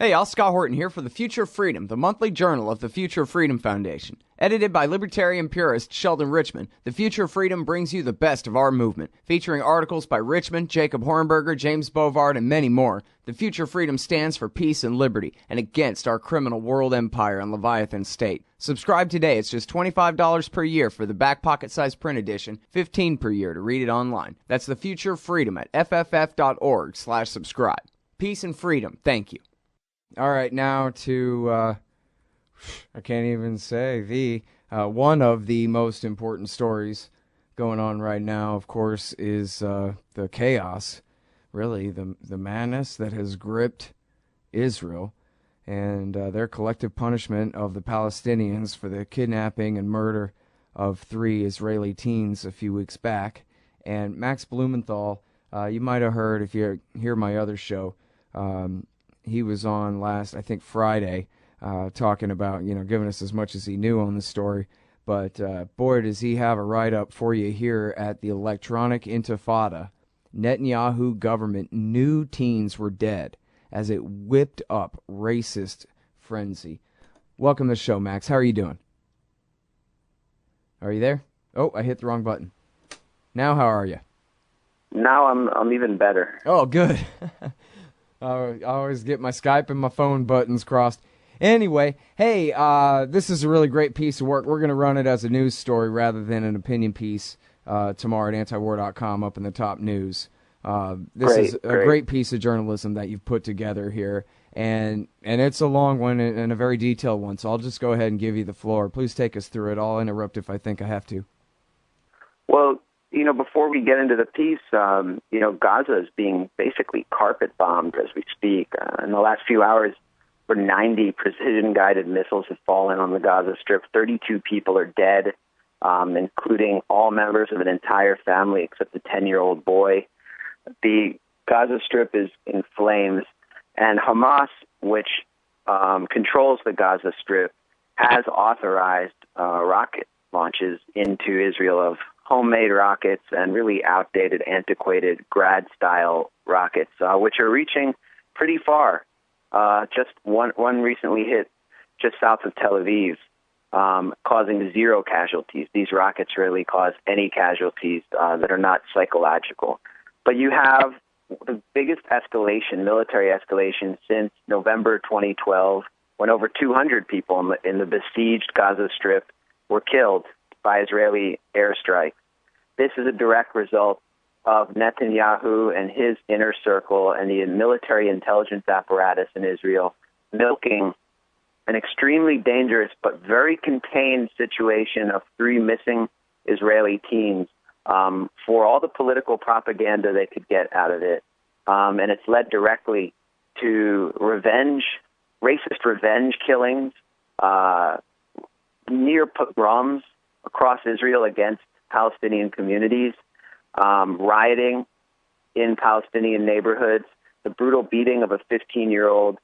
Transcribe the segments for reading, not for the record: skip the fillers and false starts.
Hey, I'll Scott Horton here for The Future of Freedom, the monthly journal of the Future of Freedom Foundation. Edited by libertarian purist Sheldon Richman, The Future of Freedom brings you the best of our movement, featuring articles by Richman, Jacob Hornberger, James Bovard, and many more. The Future of Freedom stands for peace and liberty, and against our criminal world empire and Leviathan state. Subscribe today. It's just $25 per year for the back pocket-sized print edition, $15 per year to read it online. That's The Future of Freedom at fff.org/subscribe. Peace and freedom. Thank you. All right, now to, I can't even say one of the most important stories going on right now, of course, is the chaos, really, the madness that has gripped Israel and their collective punishment of the Palestinians for the kidnapping and murder of 3 Israeli teens a few weeks back. And Max Blumenthal, you might have heard if you hear my other show, he was on last, I think, Friday, talking about, giving us as much as he knew on the story. But, boy, does he have a write-up for you here at the Electronic Intifada. Netanyahu government knew teens were dead as it whipped up racist frenzy. Welcome to the show, Max. How are you doing? Are you there? Oh, I hit the wrong button. Now how are you? Now I'm even better. Oh, good. I always get my Skype and my phone buttons crossed. Anyway, hey, this is a really great piece of work. We're going to run it as a news story rather than an opinion piece tomorrow at antiwar.com up in the top news. This is a great piece of journalism that you've put together here, and it's a long one and a very detailed one, so I'll just go ahead and give you the floor. Please take us through it. I'll interrupt if I think I have to. Well, before we get into the piece, Gaza is being basically carpet bombed as we speak. In the last few hours, over 90 precision-guided missiles have fallen on the Gaza Strip. 32 people are dead, including all members of an entire family except the 10-year-old boy. The Gaza Strip is in flames, and Hamas, which controls the Gaza Strip, has authorized rocket launches into Israel of homemade rockets and really outdated, antiquated Grad-style rockets, which are reaching pretty far. Just one recently hit just south of Tel Aviv, causing 0 casualties. These rockets rarely cause any casualties that are not psychological. But you have the biggest escalation, military escalation, since November 2012, when over 200 people in the besieged Gaza Strip were killed by Israeli airstrikes. This is a direct result of Netanyahu and his inner circle and the military intelligence apparatus in Israel milking an extremely dangerous but very contained situation of 3 missing Israeli teens for all the political propaganda they could get out of it. And it's led directly to racist revenge killings, near pogroms across Israel against Palestinian communities, rioting in Palestinian neighborhoods, the brutal beating of a 15-year-old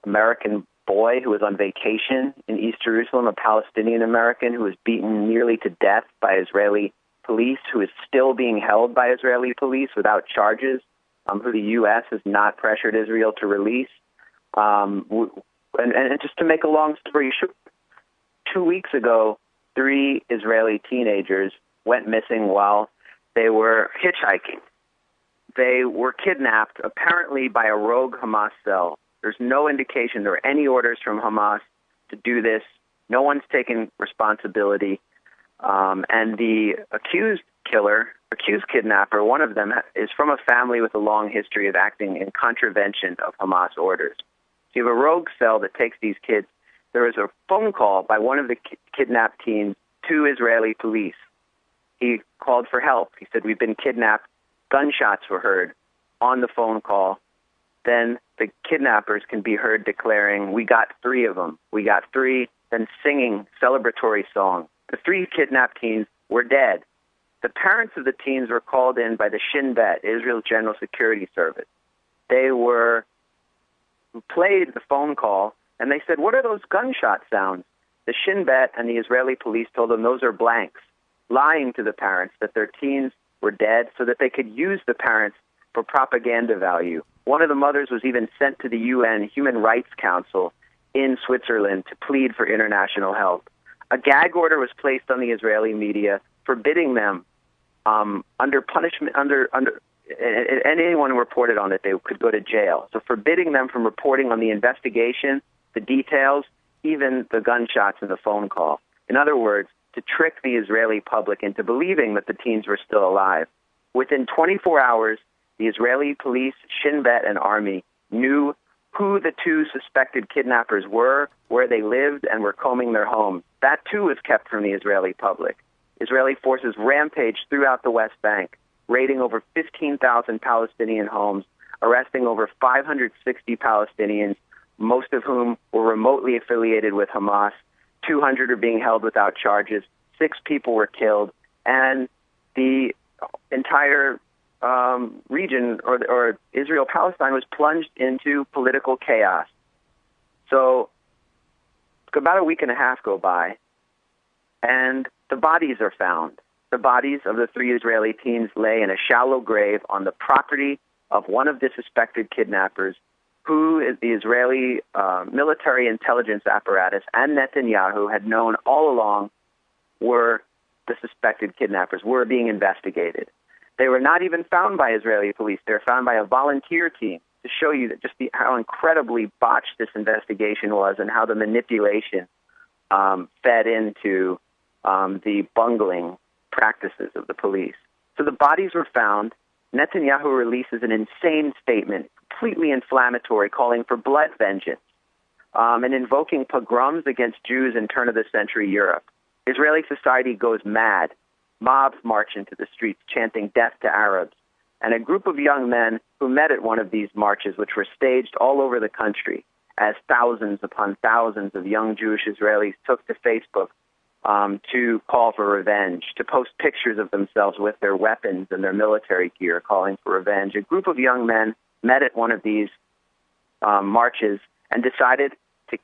American boy who was on vacation in East Jerusalem, a Palestinian American who was beaten nearly to death by Israeli police, who is still being held by Israeli police without charges, who the U.S. has not pressured Israel to release. And just to make a long story short, 2 weeks ago, 3 Israeli teenagers went missing while they were hitchhiking. They were kidnapped, apparently by a rogue Hamas cell. There's no indication there were any orders from Hamas to do this. No one's taken responsibility. And the accused kidnapper, one of them, is from a family with a long history of acting in contravention of Hamas orders. So you have a rogue cell that takes these kids. There was a phone call by one of the kidnapped teens to Israeli police. He called for help. He said, "We've been kidnapped." Gunshots were heard on the phone call. Then the kidnappers can be heard declaring, "We got 3 of them. We got 3," then singing celebratory songs. The 3 kidnapped teens were dead. The parents of the teens were called in by the Shin Bet, Israel's General Security Service. They were played the phone call, and they said, "What are those gunshot sounds?" The Shin Bet and the Israeli police told them those are blanks, lying to the parents that their teens were dead so that they could use the parents for propaganda value. One of the mothers was even sent to the UN Human Rights Council in Switzerland to plead for international help. A gag order was placed on the Israeli media forbidding them under punishment, and anyone who reported on it, they could go to jail. So forbidding them from reporting on the investigation, the details, even the gunshots and the phone call. In other words, to trick the Israeli public into believing that the teens were still alive. Within 24 hours, the Israeli police, Shin Bet, and army knew who the two suspected kidnappers were, where they lived, and were combing their homes. That, too, was kept from the Israeli public. Israeli forces rampaged throughout the West Bank, raiding over 15,000 Palestinian homes, arresting over 560 Palestinians, most of whom were remotely affiliated with Hamas. 200 are being held without charges. 6 people were killed, and the entire region, or Israel-Palestine, was plunged into political chaos. So about a week and a half go by, and the bodies are found. The bodies of the 3 Israeli teens lay in a shallow grave on the property of one of the suspected kidnappers, who is the Israeli military intelligence apparatus and Netanyahu had known all along were the suspected kidnappers, were being investigated. They were not even found by Israeli police. They were found by a volunteer team, to show you that just how incredibly botched this investigation was and how the manipulation fed into the bungling practices of the police. So the bodies were found. Netanyahu releases an insane statement, completely inflammatory, calling for blood vengeance and invoking pogroms against Jews in turn-of-the-century Europe. Israeli society goes mad. Mobs march into the streets chanting death to Arabs. And a group of young men who met at one of these marches, which were staged all over the country, as thousands upon thousands of young Jewish Israelis took to Facebook to call for revenge, to post pictures of themselves with their weapons and their military gear calling for revenge. A group of young men met at one of these marches and decided to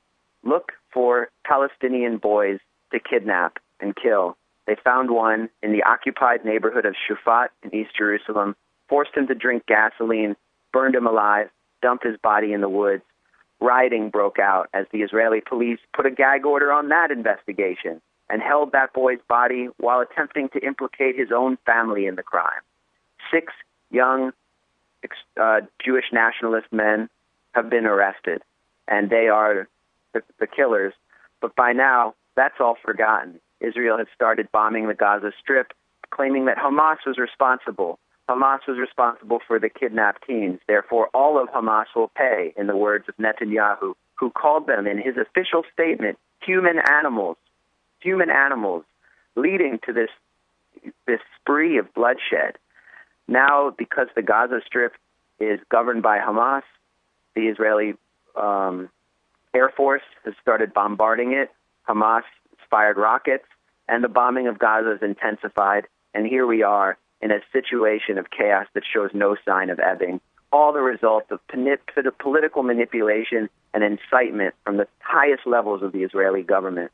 look for Palestinian boys to kidnap and kill. They found one in the occupied neighborhood of Shufat in East Jerusalem, forced him to drink gasoline, burned him alive, dumped his body in the woods. Rioting broke out as the Israeli police put a gag order on that investigation and held that boy's body while attempting to implicate his own family in the crime. 6 young Jewish nationalist men have been arrested, and they are the killers. But by now, that's all forgotten. Israel has started bombing the Gaza Strip, claiming that Hamas was responsible. Hamas was responsible for the kidnapped teens. Therefore, all of Hamas will pay, in the words of Netanyahu, who called them, in his official statement, human animals, leading to this spree of bloodshed. Now, because the Gaza Strip is governed by Hamas, the Israeli Air Force has started bombarding it. Hamas fired rockets, and the bombing of Gaza has intensified. And here we are in a situation of chaos that shows no sign of ebbing. All the result of political manipulation and incitement from the highest levels of the Israeli government.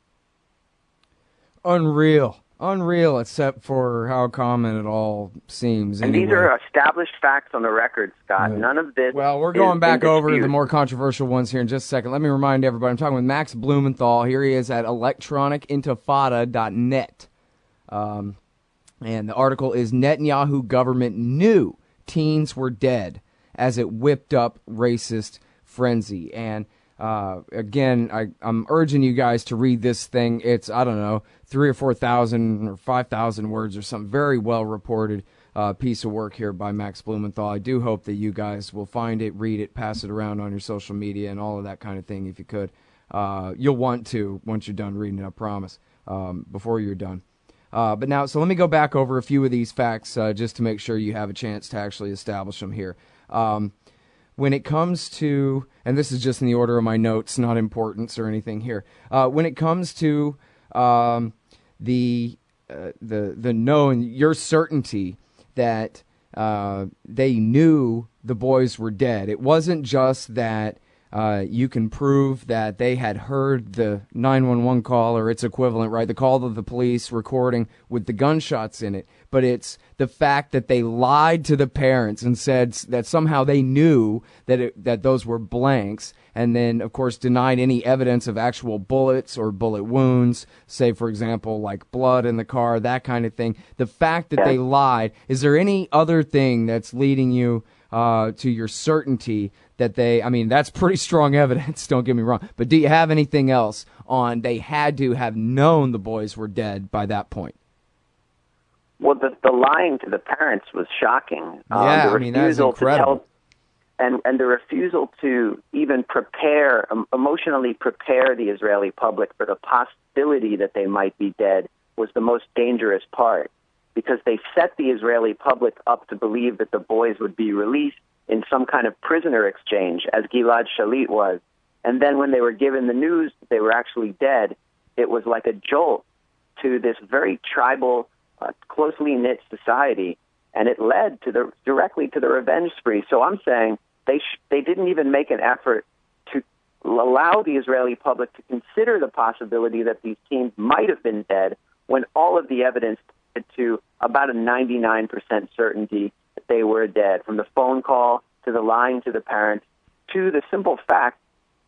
Unreal, except for how common it all seems. And these are established facts on the record, Scott. None of this. Well, we're going back over the more controversial ones here in just a second. Let me remind everybody, I'm talking with Max Blumenthal. Here he is at electronicintifada.net. And the article is Netanyahu government knew teens were dead as it whipped up racist frenzy. And again, I'm urging you guys to read this thing. It's, 3,000 or 4,000 or 5,000 words or something. Very well reported piece of work here by Max Blumenthal. I do hope that you guys will find it, read it, pass it around on your social media and all of that kind of thing if you could. You'll want to once you're done reading it, I promise, before you're done. But now, so let me go back over a few of these facts just to make sure you have a chance to actually establish them here. When it comes to, and this is just in the order of my notes, not importance or anything here. When it comes to the known, your certainty that they knew the boys were dead. It wasn't just that you can prove that they had heard the 911 call or its equivalent, right? The call to the police recording with the gunshots in it. But it's the fact that they lied to the parents and said that somehow they knew that those were blanks, and then, of course, denied any evidence of actual bullets or bullet wounds, say, for example, like blood in the car, that kind of thing. The fact that they lied, is there any other thing that's leading you to your certainty that that's pretty strong evidence, don't get me wrong, but do you have anything else on they had to have known the boys were dead by that point? Well, the lying to the parents was shocking. Yeah, that's incredible. And the refusal to even emotionally prepare the Israeli public for the possibility that they might be dead was the most dangerous part, because they set the Israeli public up to believe that the boys would be released in some kind of prisoner exchange, as Gilad Shalit was. And then when they were given the news that they were actually dead, it was like a jolt to this very tribal, closely knit society, and it led directly to the revenge spree. So I'm saying they didn't even make an effort to allow the Israeli public to consider the possibility that these teens might have been dead, when all of the evidence led to about a 99% certainty that they were dead, from the phone call to the lying to the parents to the simple fact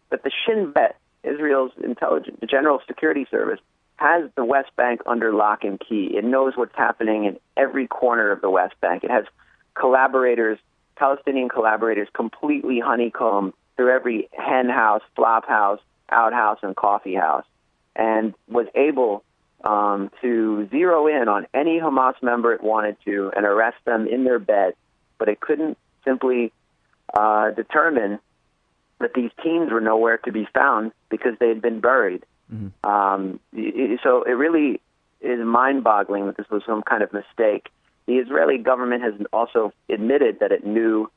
that the Shin Bet, Israel's the General Security Service, has the West Bank under lock and key. It knows what's happening in every corner of the West Bank. It has Palestinian collaborators, completely honeycombed through every hen house, flop house, outhouse, and coffee house, and was able to zero in on any Hamas member it wanted to and arrest them in their bed. But it couldn't simply determine that these teens were nowhere to be found because they had been buried. Mm-hmm. So it really is mind-boggling that this was some kind of mistake. The Israeli government has also admitted that it knew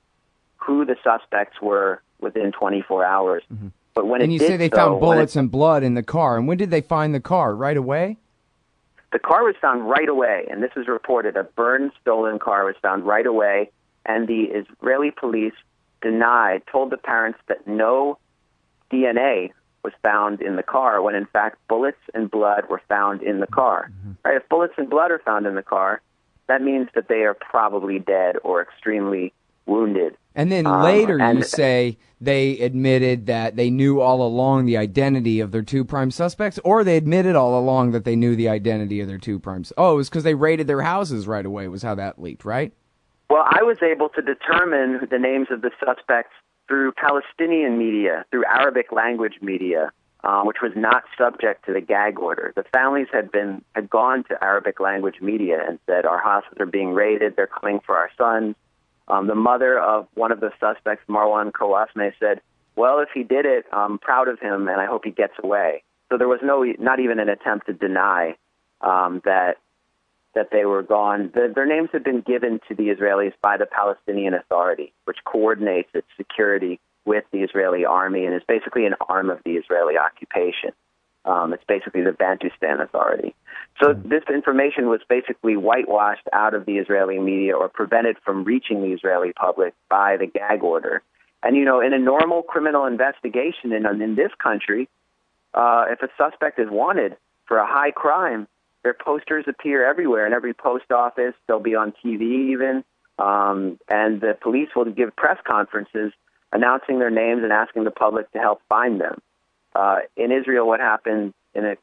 who the suspects were within 24 hours. Mm-hmm. But when you say they found bullets and blood in the car, and when did they find the car? Right away? The car was found right away, and this is reported. A burned, stolen car was found right away, and the Israeli police told the parents that no DNA was found in the car, when in fact bullets and blood were found in the car. Mm-hmm. Right? If bullets and blood are found in the car, that means that they are probably dead or extremely wounded. And then later you say they admitted that they knew all along the identity of their two prime suspects, or they admitted all along that they knew the identity of their two prime suspects. Oh, it was because they raided their houses right away, was how that leaked, right? Well, I was able to determine the names of the suspects through Palestinian media, through Arabic language media, which was not subject to the gag order. The families had gone to Arabic language media and said, our houses are being raided, they're coming for our sons. The mother of one of the suspects, Marwan Kawasme, said, well, if he did it, I'm proud of him and I hope he gets away. So there was not even an attempt to deny that they were gone. Their names had been given to the Israelis by the Palestinian Authority, which coordinates its security with the Israeli army and is basically an arm of the Israeli occupation. It's basically the Bantustan Authority. So this information was basically whitewashed out of the Israeli media or prevented from reaching the Israeli public by the gag order. And, in a normal criminal investigation in this country, if a suspect is wanted for a high crime, their posters appear everywhere, in every post office. They'll be on TV even. And the police will give press conferences announcing their names and asking the public to help find them. In Israel, what happened in an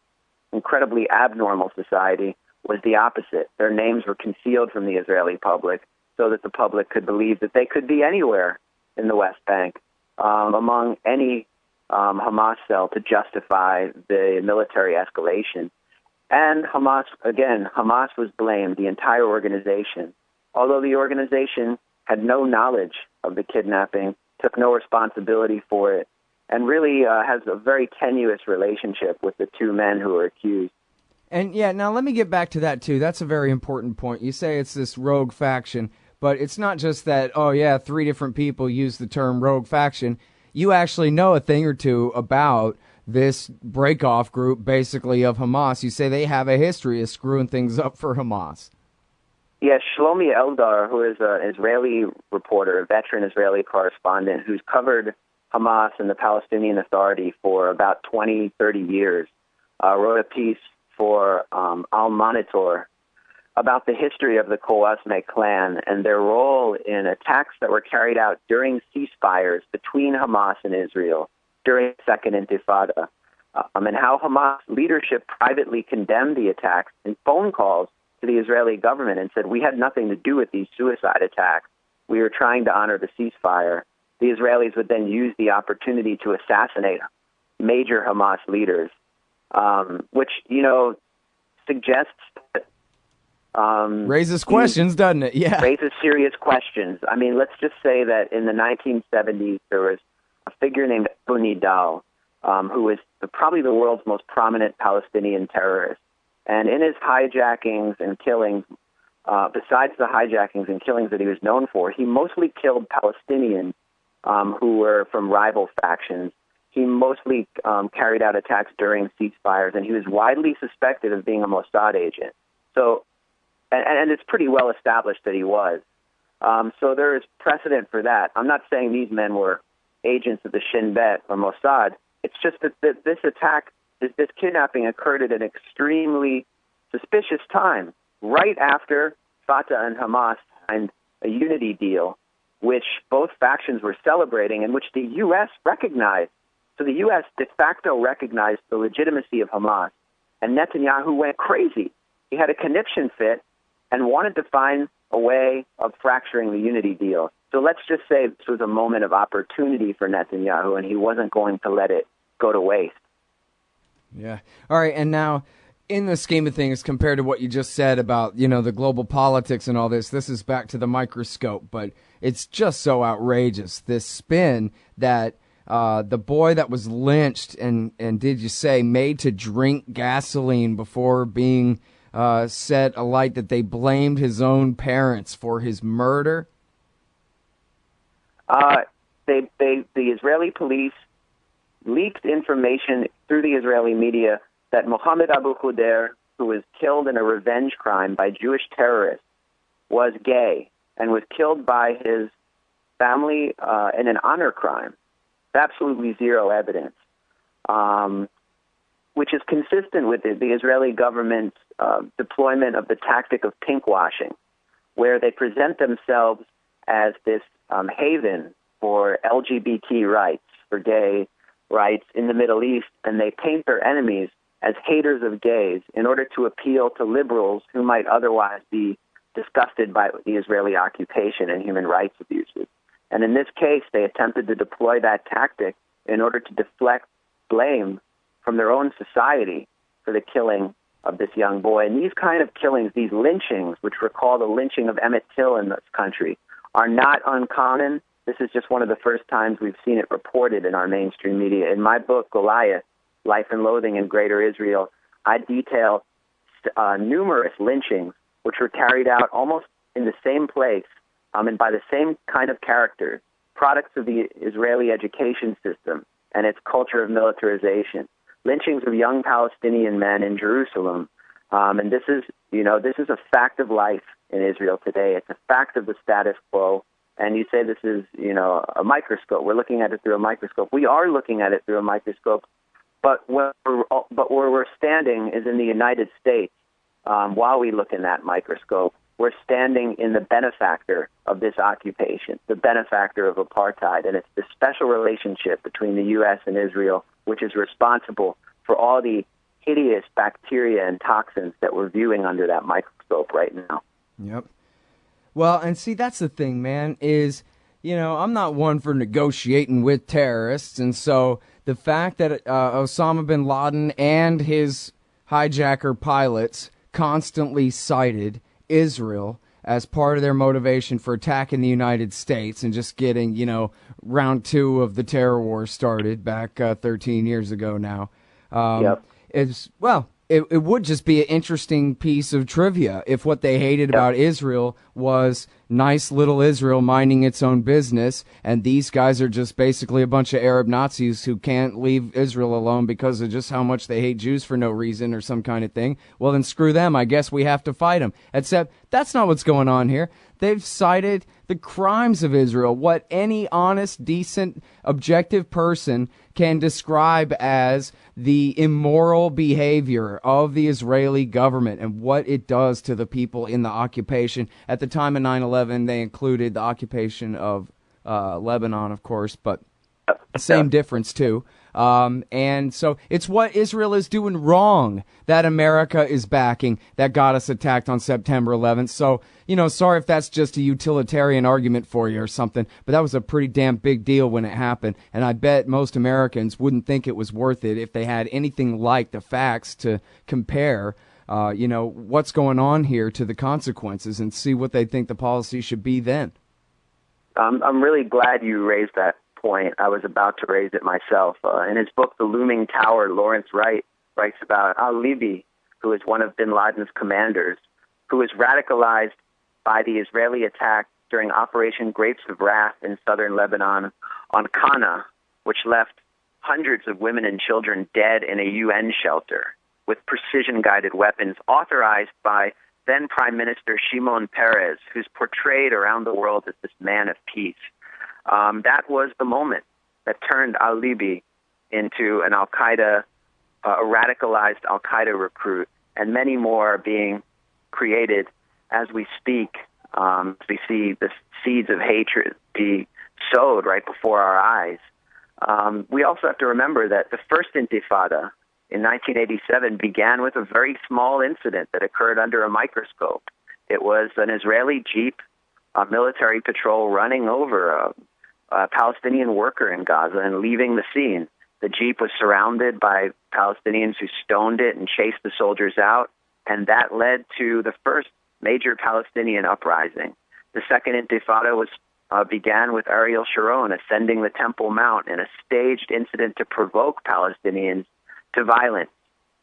incredibly abnormal society was the opposite. Their names were concealed from the Israeli public so that the public could believe that they could be anywhere in the West Bank, among any Hamas cell, to justify the military escalation. And Hamas was blamed, the entire organization. Although the organization had no knowledge of the kidnapping, took no responsibility for it, and really has a very tenuous relationship with the two men who are accused. And now let me get back to that too. That's a very important point. You say it's this rogue faction, but it's not just that, 3 different people use the term rogue faction. You actually know a thing or two about this break-off group, basically, of Hamas. You say they have a history of screwing things up for Hamas. Yes, Shlomi Eldar, who is an Israeli reporter, a veteran Israeli correspondent who's covered Hamas and the Palestinian Authority for about 20, 30 years, wrote a piece for Al-Monitor about the history of the Qawasme clan and their role in attacks that were carried out during ceasefires between Hamas and Israel during the Second Intifada, and how Hamas leadership privately condemned the attacks in phone calls to the Israeli government and said, we had nothing to do with these suicide attacks. We were trying to honor the ceasefire. The Israelis would then use the opportunity to assassinate major Hamas leaders, which, suggests that raises questions, doesn't it? Yeah. Raises serious questions. I mean, let's just say that in the 1970s, there was a figure named Abu Nidal, who was probably the world's most prominent Palestinian terrorist. And in his hijackings and killings, besides the hijackings and killings that he was known for, he mostly killed Palestinians who were from rival factions. He mostly carried out attacks during ceasefires, and he was widely suspected of being a Mossad agent. So, and it's pretty well established that he was. So there is precedent for that. I'm not saying these men were agents of the Shin Bet or Mossad. It's just that this attack, this kidnapping occurred at an extremely suspicious time, right after Fatah and Hamas signed a unity deal, which both factions were celebrating and which the U.S. recognized. So the U.S. de facto recognized the legitimacy of Hamas, and Netanyahu went crazy. He had a conniption fit and wanted to find a way of fracturing the unity deal. So let's just say this was a moment of opportunity for Netanyahu, and he wasn't going to let it go to waste. Yeah. All right, and now, in the scheme of things, compared to what you just said about, the global politics and all this is back to the microscope, but it's just so outrageous, this spin that the boy that was lynched and did you say made to drink gasoline before being set alight, that they blamed his own parents for his murder? The Israeli police leaked information through the Israeli media that Mohammed Abu Khudair, who was killed in a revenge crime by Jewish terrorists, was gay and was killed by his family in an honor crime. Absolutely zero evidence, which is consistent with the Israeli government's deployment of the tactic of pinkwashing, where they present themselves as this haven for LGBT rights, for gay rights in the Middle East, and they paint their enemies as haters of gays in order to appeal to liberals who might otherwise be disgusted by the Israeli occupation and human rights abuses. And in this case, they attempted to deploy that tactic in order to deflect blame from their own society for the killing of this young boy. And these kind of killings, these lynchings, which recall the lynching of Emmett Till in this country, are not uncommon. This is just one of the first times we've seen it reported in our mainstream media. In my book, Goliath, Life and Loathing in Greater Israel, I detail numerous lynchings which were carried out almost in the same place and by the same kind of characters, products of the Israeli education system and its culture of militarization. Lynchings of young Palestinian men in Jerusalem. And this is a fact of life in Israel today. It's a fact of the status quo. And you say this is, a microscope. We're looking at it through a microscope. We are looking at it through a microscope. But where we're standing is in the United States. While we look in that microscope, we're standing in the benefactor of this occupation, the benefactor of apartheid. And it's the special relationship between the U.S. and Israel, which is responsible for all the hideous bacteria and toxins that we're viewing under that microscope right now. Yep. Well, and see, that's the thing, man, is, I'm not one for negotiating with terrorists. And so the fact that Osama bin Laden and his hijacker pilots constantly cited Israel as part of their motivation for attacking the United States and just getting, round two of the terror war started back 13 years ago now. Yep. It would just be an interesting piece of trivia if what they hated about Israel was nice little Israel minding its own business, and these guys are just basically a bunch of Arab Nazis who can't leave Israel alone because of just how much they hate Jews for no reason or some kind of thing, well, then screw them. I guess we have to fight them. Except that's not what's going on here. They've cited the crimes of Israel, what any honest, decent, objective person can describe as the immoral behavior of the Israeli government and what it does to the people in the occupation. At the time of 9/11, they included the occupation of Lebanon, of course, but same difference, too. And so it's what Israel is doing wrong that America is backing that got us attacked on September 11th. So, sorry if that's just a utilitarian argument for you or something, but that was a pretty damn big deal when it happened. And I bet most Americans wouldn't think it was worth it if they had anything like the facts to compare, what's going on here to the consequences and see what they think the policy should be then. I'm really glad you raised that point. I was about to raise it myself. In his book, The Looming Tower, Lawrence Wright writes about al-Libi, who is one of bin Laden's commanders, who was radicalized by the Israeli attack during Operation Grapes of Wrath in southern Lebanon on Qana, which left hundreds of women and children dead in a UN shelter with precision-guided weapons authorized by then Prime Minister Shimon Peres, who's portrayed around the world as this man of peace. That was the moment that turned al-Libi into an Al-Qaeda, a radicalized Al-Qaeda recruit, and many more are being created as we speak. We see the seeds of hatred be sowed right before our eyes. We also have to remember that the first Intifada in 1987 began with a very small incident that occurred under a microscope. It was an Israeli jeep, a military patrol running over a Palestinian worker in Gaza and leaving the scene. The jeep was surrounded by Palestinians who stoned it and chased the soldiers out, and that led to the first major Palestinian uprising. The second Intifada began with Ariel Sharon ascending the Temple Mount in a staged incident to provoke Palestinians to violence.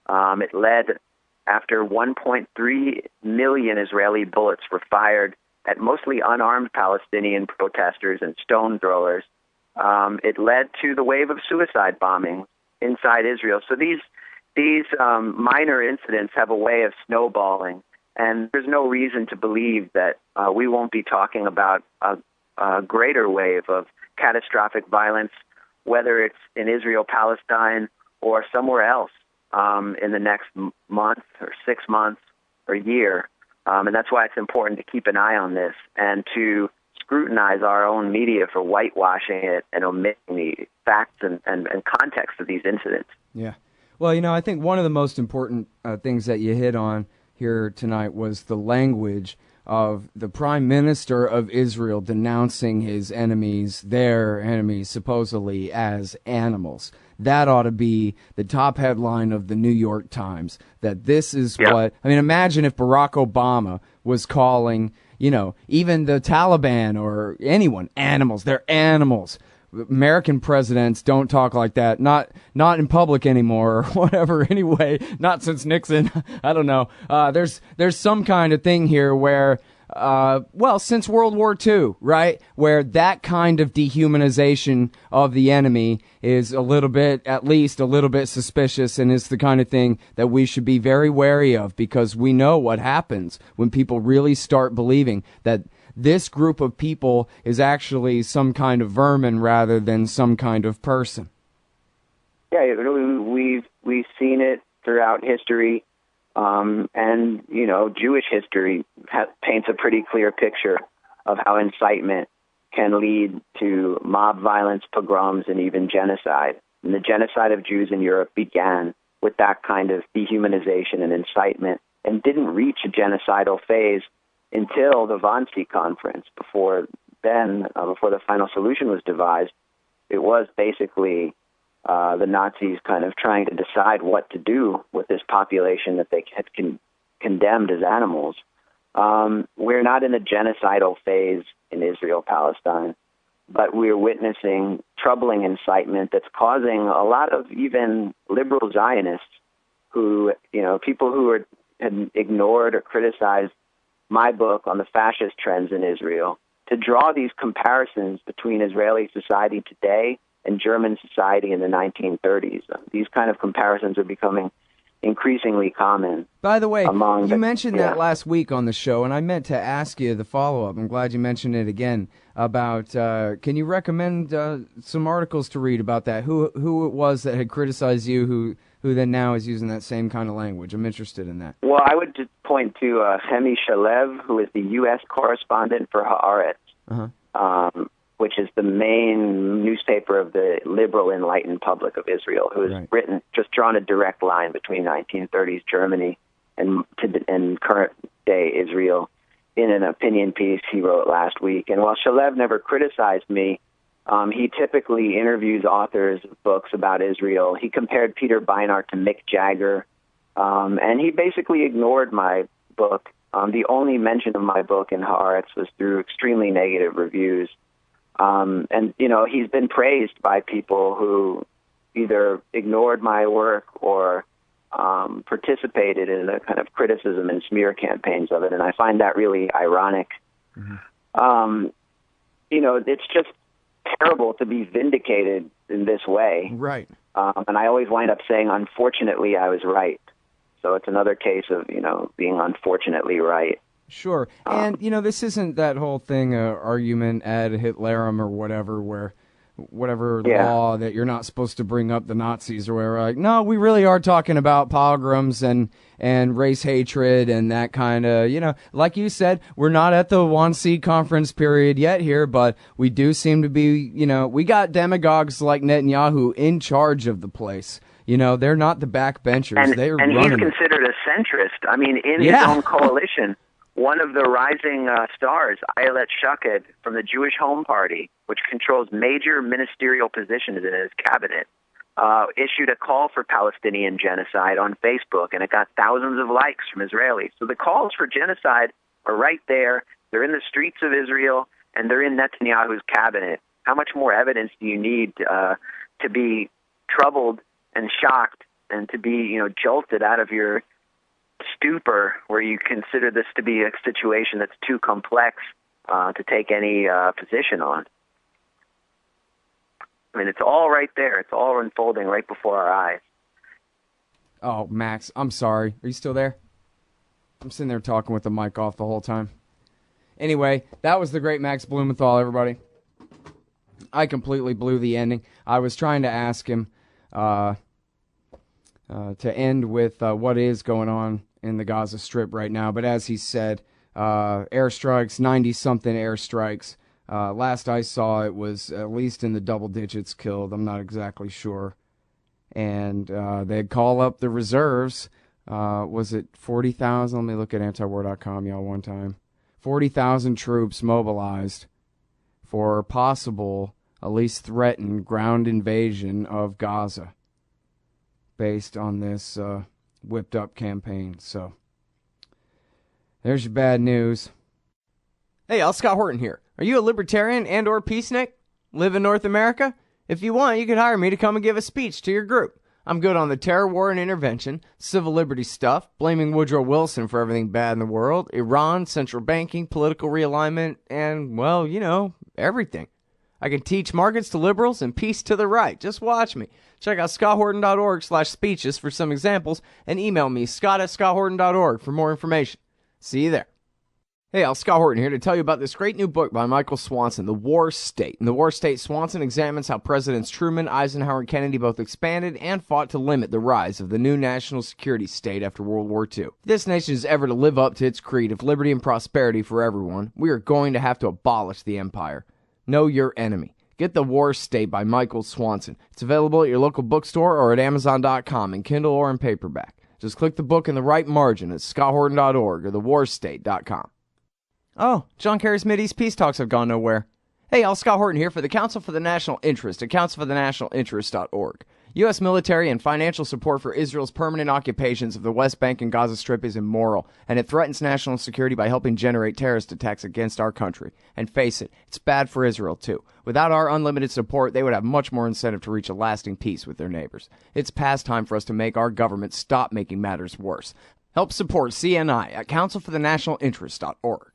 It led after 1.3 million Israeli bullets were fired at mostly unarmed Palestinian protesters and stone throwers. It led to the wave of suicide bombings inside Israel. So these minor incidents have a way of snowballing, and there's no reason to believe that we won't be talking about a greater wave of catastrophic violence, whether it's in Israel, Palestine, or somewhere else in the next month or 6 months or year. And that's why it's important to keep an eye on this and to scrutinize our own media for whitewashing it and omitting the facts and context of these incidents. Yeah. Well, I think one of the most important things that you hit on here tonight was the language of the Prime Minister of Israel denouncing his enemies, their enemies, supposedly as animals. That ought to be the top headline of the New York Times, that this is what... I mean, imagine if Barack Obama was calling, even the Taliban or anyone, animals. They're animals. American presidents don't talk like that. Not in public anymore or whatever. Anyway, not since Nixon. I don't know. There's some kind of thing here where... since World War II, right, where that kind of dehumanization of the enemy is at least a little bit suspicious, and is the kind of thing that we should be very wary of, because we know what happens when people really start believing that this group of people is actually some kind of vermin rather than some kind of person. Yeah, we've seen it throughout history. And Jewish history paints a pretty clear picture of how incitement can lead to mob violence, pogroms, and even genocide. And the genocide of Jews in Europe began with that kind of dehumanization and incitement, and didn't reach a genocidal phase until the Wannsee Conference. Before the final solution was devised, it was basically the Nazis kind of trying to decide what to do with this population that they had condemned as animals. We're not in a genocidal phase in Israel-Palestine, but we're witnessing troubling incitement that's causing a lot of even liberal Zionists who, people who had ignored or criticized my book on the fascist trends in Israel to draw these comparisons between Israeli society today and German society in the 1930s. These kind of comparisons are becoming increasingly common. By the way, you mentioned that last week on the show, and I meant to ask you the follow-up. I'm glad you mentioned it again about, can you recommend some articles to read about that? Who it was that had criticized you, who then now is using that same kind of language? I'm interested in that. Well, I would just point to Hemi Shalev, who is the U.S. correspondent for Haaretz, which is the main newspaper of the liberal enlightened public of Israel, who has drawn a direct line between 1930s Germany and current day Israel in an opinion piece he wrote last week. And while Shalev never criticized me, he typically interviews authors of books about Israel. He compared Peter Beinart to Mick Jagger, and he basically ignored my book. The only mention of my book in Haaretz was through extremely negative reviews. And, he's been praised by people who either ignored my work or participated in the kind of criticism and smear campaigns of it, and I find that really ironic. Mm-hmm. It's just terrible to be vindicated in this way. Right. And I always wind up saying, unfortunately, I was right. So it's another case of, being unfortunately right. Sure. And, this isn't that whole thing, argument ad Hitlerum or whatever, whatever law that you're not supposed to bring up the Nazis or whatever. Like, no, we really are talking about pogroms and race hatred and that kind of, like you said, we're not at the Wannsee conference period yet here, but we do seem to be, we got demagogues like Netanyahu in charge of the place. They're not the backbenchers. And he's considered a centrist. I mean, in his own coalition. One of the rising stars, Ayelet Shaked, from the Jewish Home Party, which controls major ministerial positions in his cabinet, issued a call for Palestinian genocide on Facebook, and it got thousands of likes from Israelis. So the calls for genocide are right there. They're in the streets of Israel, and they're in Netanyahu's cabinet. How much more evidence do you need to be troubled and shocked and to be, jolted out of your stupor where you consider this to be a situation that's too complex to take any position on? I mean, it's all right there. It's all unfolding right before our eyes. Oh, Max, I'm sorry. Are you still there? I'm sitting there talking with the mic off the whole time. Anyway, that was the great Max Blumenthal, everybody. I completely blew the ending. I was trying to ask him to end with what is going on in the Gaza Strip right now. But as he said, airstrikes, 90-something airstrikes. Last I saw, it was at least in the double digits killed. I'm not exactly sure. And they'd call up the reserves. Was it 40,000? Let me look at antiwar.com, y'all, one time. 40,000 troops mobilized for possible, at least threatened, ground invasion of Gaza based on this whipped-up campaign. So, there's your bad news. Hey, y'all, Scott Horton here. Are you a libertarian and or peacenik? Live in North America? If you want, you could hire me to come and give a speech to your group. I'm good on the terror war and intervention, civil liberties stuff, blaming Woodrow Wilson for everything bad in the world, Iran, central banking, political realignment, and, well, everything. I can teach markets to liberals and peace to the right. Just watch me. Check out scotthorton.org/speeches for some examples and email me, scott@scotthorton.org, for more information. See you there. Hey, Scott Horton here to tell you about this great new book by Michael Swanson, The War State. In The War State, Swanson examines how Presidents Truman, Eisenhower, and Kennedy both expanded and fought to limit the rise of the new national security state after World War II. If this nation is ever to live up to its creed of liberty and prosperity for everyone, we are going to have to abolish the empire. Know your enemy. Get The War State by Michael Swanson. It's available at your local bookstore or at Amazon.com in Kindle or in paperback. Just click the book in the right margin at scotthorton.org or thewarstate.com. Oh, John Kerry's Mideast peace talks have gone nowhere. Hey, Scott Horton here for the Council for the National Interest at councilforthenationalinterest.org. U.S. military and financial support for Israel's permanent occupations of the West Bank and Gaza Strip is immoral, and it threatens national security by helping generate terrorist attacks against our country. And face it, it's bad for Israel, too. Without our unlimited support, they would have much more incentive to reach a lasting peace with their neighbors. It's past time for us to make our government stop making matters worse. Help support CNI at councilforthenationalinterest.org.